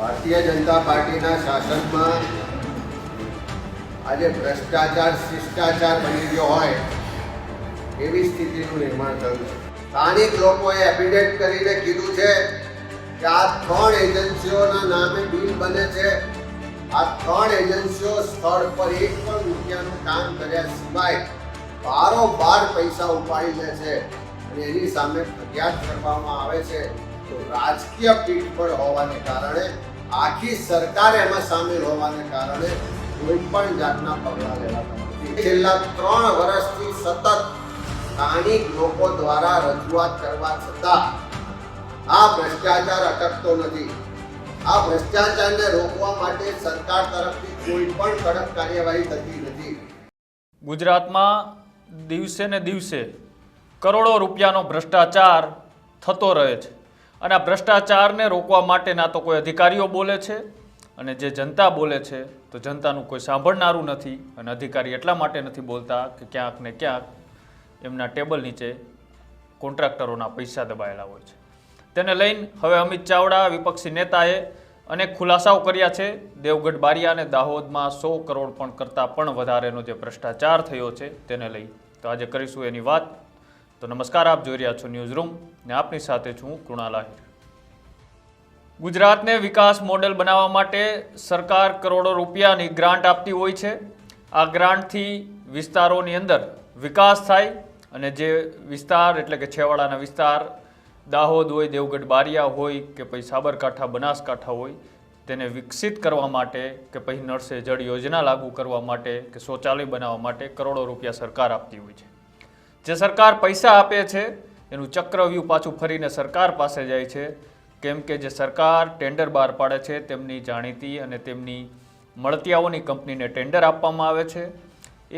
ભારતીય જનતા પાર્ટીના શાસનમાં આજે ભ્રષ્ટાચાર શિષ્ટાચાર બની ગયો હોય એવી સ્થિતિનું નિર્માણ થયું છે. સ્થાનિક લોકોએ એફિડેવિટ કરીને કીધું છે કે આ 3 એજન્સીઓના નામે બિલ બને છે. આ 3 એજન્સીઓ સ્થળ પર એક પણ રૂપિયાનું કામ કર્યા સિવાય બારોબાર પૈસા ઉપાડી લે છે અને એની સામે ફરિયાદ કરવામાં આવે છે. તો રાજકીય પીઠ પર હોવાને કારણે આખી સરકાર એમાં સામેલ હોવાને કારણે કોઈ પણ જાતના પગલાં લેવાતા નથી. છેલ્લા 3 વર્ષથી સતત સ્થાનિક લોકો દ્વારા રજૂઆત કરવા છતાં આ ભ્રષ્ટાચાર અટકતો નથી. આ ભ્રષ્ટાચારને રોકવા માટે સરકાર તરફથી કોઈ પણ કડક કાર્યવાહી થતી નથી. ગુજરાતમાં દિવસે ને દિવસે કરોડો રૂપિયાનો ભ્રષ્ટાચાર થતો રહે છે અને આ ભ્રષ્ટાચારને રોકવા માટે ના તો કોઈ અધિકારીઓ બોલે છે અને જે જનતા બોલે છે તો જનતાનું કોઈ સાંભળનારું નથી. અને અધિકારી એટલા માટે નથી બોલતા કે ક્યાંક ને ક્યાંક એમના ટેબલ નીચે કોન્ટ્રાક્ટરોના પૈસા દબાયેલા હોય છે. તેને લઈને હવે અમિત ચાવડા વિપક્ષી નેતાએ અનેક ખુલાસાઓ કર્યા છે. દેવગઢ બારિયા અને દાહોદમાં 100 કરોડ પણ કરતાં પણ વધારેનો જે ભ્રષ્ટાચાર થયો છે તેને લઈ તો આજે કરીશું એની વાત. તો નમસ્કાર, આપ જોઈ રહ્યા છો ન્યૂઝ રૂમ ને આપની સાથે છું કૃણાલ આહિર. ગુજરાતને વિકાસ મોડેલ બનાવવા માટે સરકાર કરોડો રૂપિયાની ગ્રાન્ટ આપતી હોય છે. આ ગ્રાન્ટથી વિસ્તારોની અંદર વિકાસ થાય અને જે વિસ્તાર એટલે કે છેવાડાના વિસ્તાર દાહોદ હોય, દેવગઢ બારિયા હોય કે પછી સાબરકાંઠા બનાસકાંઠા હોય તેને વિકસિત કરવા માટે કે પછી નળ સે જળ યોજના લાગુ કરવા માટે કે શૌચાલય બનાવવા માટે કરોડો રૂપિયા સરકાર આપતી હોય છે. જે સરકાર પૈસા આપે છે એનું ચક્રવ્યૂહ પાછું ફરીને સરકાર પાસે જાય છે. કેમ કે જે સરકાર ટેન્ડર બહાર પાડે છે તેમની જાણીતી અને તેમની મળતિયાઓની કંપનીને ટેન્ડર આપવામાં આવે છે.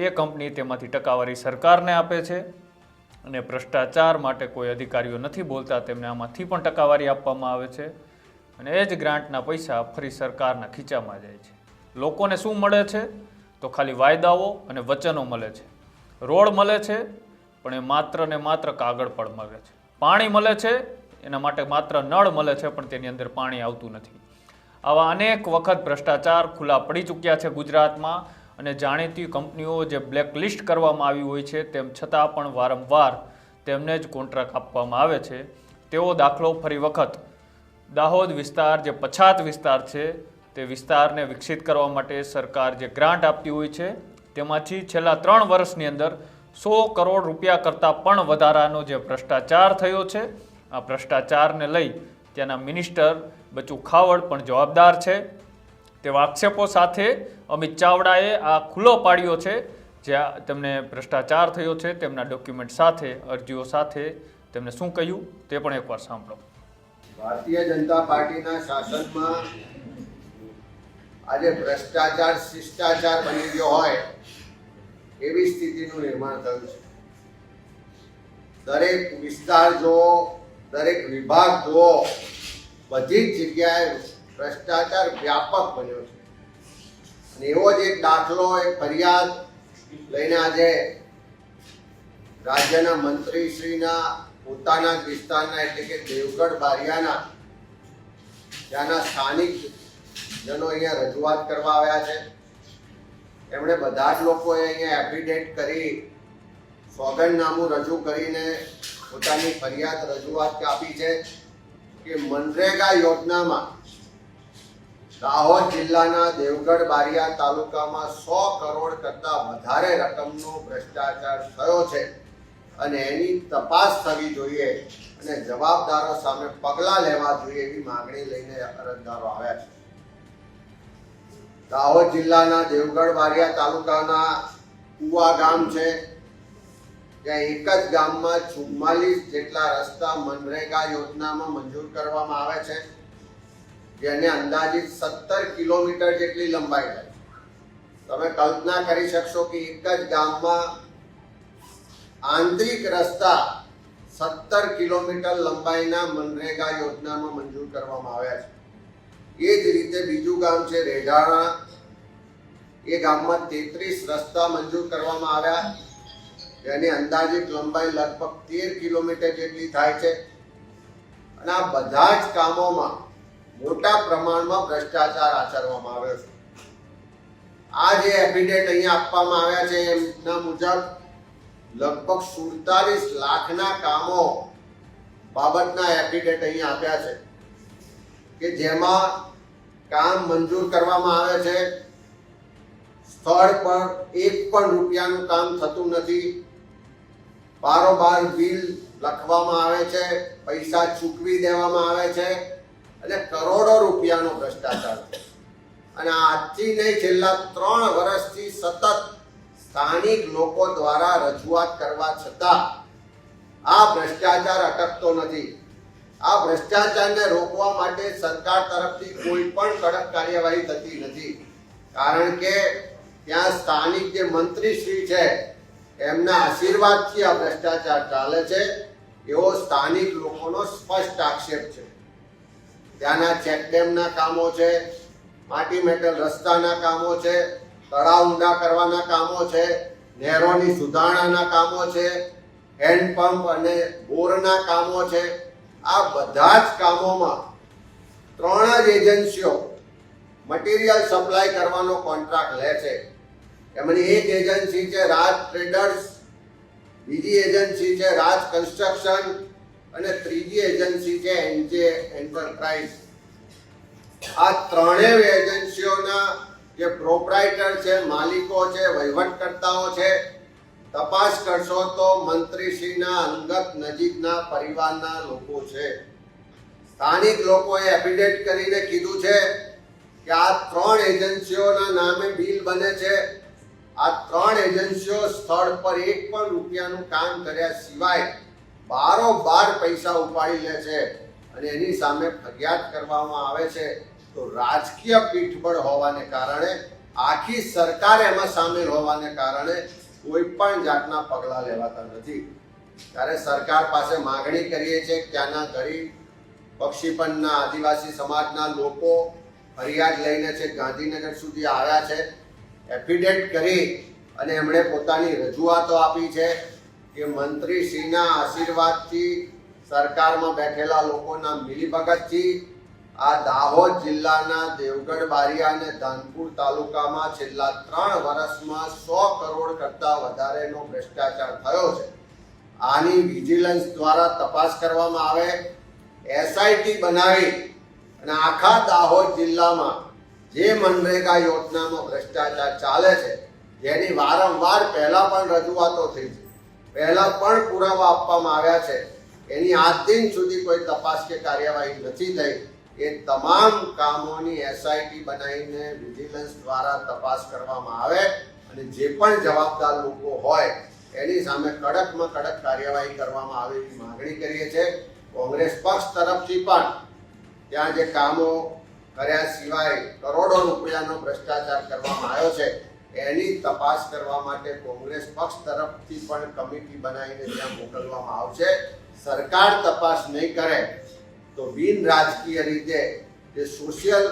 એ કંપની તેમાંથી ટકાવારી સરકારને આપે છે અને ભ્રષ્ટાચાર માટે કોઈ અધિકારીઓ નથી બોલતા, તેમને આમાંથી પણ ટકાવારી આપવામાં આવે છે અને એ જ ગ્રાન્ટના પૈસા ફરી સરકારના ખીચામાં જાય છે. લોકોને શું મળે છે તો ખાલી વાયદાઓ અને વચનો મળે છે. રોડ મળે છે પણ એ માત્ર ને માત્ર કાગળ પર મળે છે. પાણી મળે છે એના માટે માત્ર નળ મળે છે પણ તેની અંદર પાણી આવતું નથી. આવા અનેક વખત ભ્રષ્ટાચાર ખુલ્લા પડી ચૂક્યા છે ગુજરાતમાં અને જાણીતી કંપનીઓ જે બ્લેકલિસ્ટ કરવામાં આવી હોય છે તેમ છતાં પણ વારંવાર તેમને જ કોન્ટ્રાક્ટ આપવામાં આવે છે. તેવો દાખલો ફરી વખત દાહોદ વિસ્તાર જે પછાત વિસ્તાર છે તે વિસ્તારને વિકસિત કરવા માટે સરકાર જે ગ્રાન્ટ આપતી હોય છે તેમાંથી છેલ્લા 3 વર્ષની અંદર 100 કરોડ રૂપિયા કરતાં પણ વધારાનો જે ભ્રષ્ટાચાર થયો છે. આ ભ્રષ્ટાચારને લઈ ત્યાંના મિનિસ્ટર બચુ ખાવડ પણ જવાબદાર છે તેવા આક્ષેપો સાથે અમિત ચાવડાએ આ ખુલ્લો પાડ્યો છે. જ્યાં તેમને ભ્રષ્ટાચાર થયો છે તેમના ડોક્યુમેન્ટ સાથે, અરજીઓ સાથે તેમને શું કહ્યું તે પણ એકવાર સાંભળો. ભારતીય જનતા પાર્ટીના શાસનમાં આજે ભ્રષ્ટાચાર શિષ્ટાચાર બની ગયો હોય એવી સ્થિતિનું નિર્માણ થયું છે. દરેક વિસ્તાર જુઓ, દરેક વિભાગ જુઓ, બધી જ જગ્યાએ ભ્રષ્ટાચાર વ્યાપક બન્યો છે. અને એવો જ એક દાખલો, એક ફરિયાદ લઈને આજે રાજ્યના મંત્રીશ્રીના પોતાના જ વિસ્તારના એટલે કે દેવગઢ બારિયાના ત્યાંના સ્થાનિક જનો અહીંયા રજૂઆત કરવા આવ્યા છે. એમણે બધા જ લોકોએ અહીંયા એફિડેવિટ કરી સોગંદનામું રજૂ કરીને પોતાની ફરિયાદ રજૂઆત આપી છે કે મનરેગા યોજનામાં દાહોદ જિલ્લાના દેવગઢ બારિયા તાલુકામાં 100 કરોડ કરતાં વધારે રકમનો ભ્રષ્ટાચાર થયો છે અને એની તપાસ થવી જોઈએ અને જવાબદારો સામે પગલાં લેવા જોઈએ એવી માંગણી લઈને અરજદારો આવ્યા છે. દાહોદ જિલ્લાના દેવગઢ બારિયા તાલુકાના કુવા ગામ છે. ત્યાં એક જ ગામમાં 44 જેટલા રસ્તા મનરેગા યોજનામાં મંજૂર કરવામાં આવે છે જેને અંદાજિત 17 કિલોમીટર જેટલી લંબાઈ થાય. તમે કલ્પના કરી શકશો કે એક જ ગામમાં આંતરિક રસ્તા 17 કિલોમીટર લંબાઈના મનરેગા યોજનામાં મંજૂર કરવામાં આવ્યા છે. એ જ રીતે બીજું ગામ છે રેઢાણા. એ ગામમાં 33 રસ્તા મંજૂર કરવામાં આવ્યા જેની અંદાજિત લંબાઈ લગભગ 13 કિલોમીટર જેટલી થાય છે. અને આ બધા જ કામોમાં મોટા પ્રમાણમાં ભ્રષ્ટાચાર આચરવામાં આવ્યો છે. આ જે એફિડેવિટ અહીંયા આપવામાં આવ્યા છે એમના મુજબ લગભગ 47 લાખના કામો બાબતના એફિડેવિટ અહીંયા આપ્યા છે કે જેમાં કામ મંજૂર કરવામાં આવે છે, સ્થળ પર એક પણ રૂપિયાનું કામ થતું નથી, બારોબાર બિલ લખવામાં આવે છે, પૈસા ચૂકવી દેવામાં આવે છે અને કરોડો રૂપિયાનો ભ્રષ્ટાચાર છે. અને આજથી નહીં, છેલ્લા 3 વર્ષથી સતત સ્થાનિક લોકો દ્વારા રજૂઆત કરવા છતાં આ ભ્રષ્ટાચાર અટકતો નથી. આ ભ્રષ્ટાચારને રોકવા માટે સરકાર તરફથી કોઈ પણ કડક કાર્યવાહી થતી નથી. કારણ કે ત્યાં સ્થાનિક જે મંત્રીશ્રી છે એમના આશીર્વાદથી આ ભ્રષ્ટાચાર ચાલે છે એવો સ્થાનિક લોકોનો સ્પષ્ટ આક્ષેપ છે. ત્યાંના ચેકડેમના કામો છે, માટી મેટલ રસ્તાના કામો છે, તળાવ ઊંડા કરવાના કામો છે, નહેરોની સુધારણાના કામો છે, હેન્ડપંપ અને બોરના કામો છે. આ બધા જ કામોમાં 3 જ એજન્સીઓ મટીરિયલ સપ્લાય કરવાનો કોન્ટ્રાક્ટ લે છે. એમની એક એજન્સી છે રાજ ટ્રેડર્સ, બીજી એજન્સી છે રાજ કન્સ્ટ્રક્શન અને ત્રીજી એજન્સી છે એનજે એન્ટરપ્રાઇઝ. આ ત્રણેય એજન્સીઓના જે પ્રોપ્રાઇટર છે, માલિકો છે, વહીવટકર્તાઓ છે, તપાસ કરશો તો મંત્રીશ્રીના અંગત નજીકના પરિવારના લોકો છે. સ્થાનિક લોકોએ એફિડેવિટ કરીને કીધું છે કે આ 3 એજન્સીઓના નામે બિલ બને છે. આ 3 એજન્સીઓ સ્થળ પર એક પણ રૂપિયાનું કામ કર્યા સિવાય બારોબાર પૈસા ઉપાડી લે છે અને એની સામે ફરિયાદ કરવામાં આવે છે તો રાજકીય પીઠબળ હોવાને કારણે, આખી સરકાર એમાં સામેલ હોવાને કારણે કોઈ પણ જાતના પગલાં લેવાતા નથી. ત્યારે સરકાર પાસે માગણી કરીએ છીએ કે ત્યાંના ગરીબ બક્ષીપંથના આદિવાસી સમાજના લોકો ફરિયાદ લઈને છે ગાંધીનગર સુધી આવ્યા છે. એફિડેવિટ કરી અને એમણે પોતાની રજૂઆતો આપી છે કે મંત્રીશ્રીના આશીર્વાદથી, સરકારમાં બેઠેલા લોકોના મિલીભગતથી આ દાહોદ જિલ્લાના દેવગઢ બારિયા અને ધાનપુર તાલુકામાં છેલ્લા 3 વર્ષમાં 100 કરોડ કરતાં વધારેનો ભ્રષ્ટાચાર થયો છે. આની વિજિલન્સ દ્વારા તપાસ કરવામાં આવે, એસઆઈટી બનાવી અને આખા દાહોદ જિલ્લામાં જે મનરેગા યોજનામાં ભ્રષ્ટાચાર ચાલે છે, જેની વારંવાર પહેલા પણ રજૂઆતો થઈ છે, પહેલા પણ પુરાવા આપવામાં આવ્યા છે, એની આજ દિન સુધી કોઈ તપાસ કે કાર્યવાહી નથી થઈ. એ તમામ કામોની એસઆઈટી બનાવીને વિજિલન્સ દ્વારા તપાસ કરવામાં આવે અને જે પણ જવાબદાર લોકો હોય એની સામે કડકમાં કડક કાર્યવાહી કરવામાં આવે એવી માગણી કરીએ છીએ. કોંગ્રેસ પક્ષ તરફથી પણ ત્યાં જે કામો કર્યા સિવાય કરોડો રૂપિયાનો ભ્રષ્ટાચાર કરવામાં આવ્યો છે એની તપાસ કરવા માટે કોંગ્રેસ પક્ષ તરફથી પણ કમિટી બનાવીને ત્યાં મોકલવામાં આવશે. સરકાર તપાસ નહીં કરે તો બિન રાજકીય રીતે જે સોશિયલ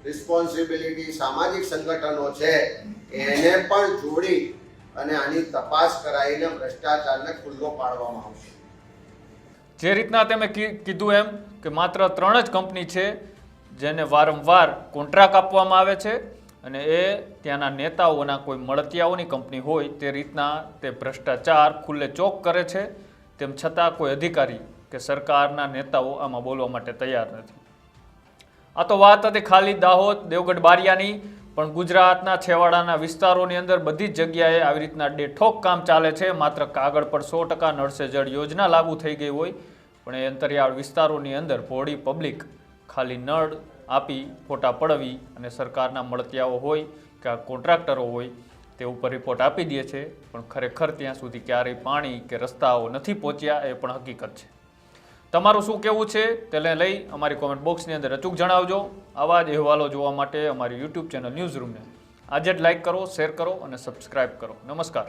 રિસ્પોન્સિબિલિટી સામાજિક સંગઠનો છે એને પણ જોડી અને આની તપાસ કરાવીને ભ્રષ્ટાચારને ખુલ્લો પાડવામાં આવશે. જે રીતના તમે કીધું એમ કે માત્ર 3 જ કંપની છે જેને વારંવાર કોન્ટ્રાક્ટ આપવામાં આવે છે અને એ ત્યાંના નેતાઓના કોઈ મળતિયાઓની કંપની હોય તે રીતના તે ભ્રષ્ટાચાર ખુલ્લે ચોક કરે છે. તેમ છતાં કોઈ અધિકારી કે સરકારના નેતાઓ આમાં બોલવા માટે તૈયાર નથી. આ તો વાત હતી ખાલી દાહોદ દેવગઢ બારિયાની, પણ ગુજરાતના છેવાડાના વિસ્તારોની અંદર બધી જ જગ્યાએ આવી રીતના ડેઠોક કામ ચાલે છે. માત્ર કાગળ પર 100% નળ સે જળ યોજના લાગુ થઈ ગઈ હોય પણ એ અંતરિયાળ વિસ્તારોની અંદર ભોળી પબ્લિક ખાલી નળ આપી ફોટા પડાવી અને સરકારના મળતિયાઓ હોય કે કોન્ટ્રાક્ટરો હોય તે ઉપર રિપોર્ટ આપી દે છે, પણ ખરેખર ત્યાં સુધી ક્યારેય પાણી કે રસ્તાઓ નથી પહોંચ્યા એ પણ હકીકત છે. તમારું શું કહેવું છે તેને લઈ અમારી કોમેન્ટ બોક્સની અંદર અચૂક જણાવજો. આવા જ અહેવાલો જોવા માટે અમારી યુટ્યુબ ચેનલ ન્યૂઝ રૂમને આજે જ લાઇક કરો, શેર કરો અને સબસ્ક્રાઇબ કરો. નમસ્કાર.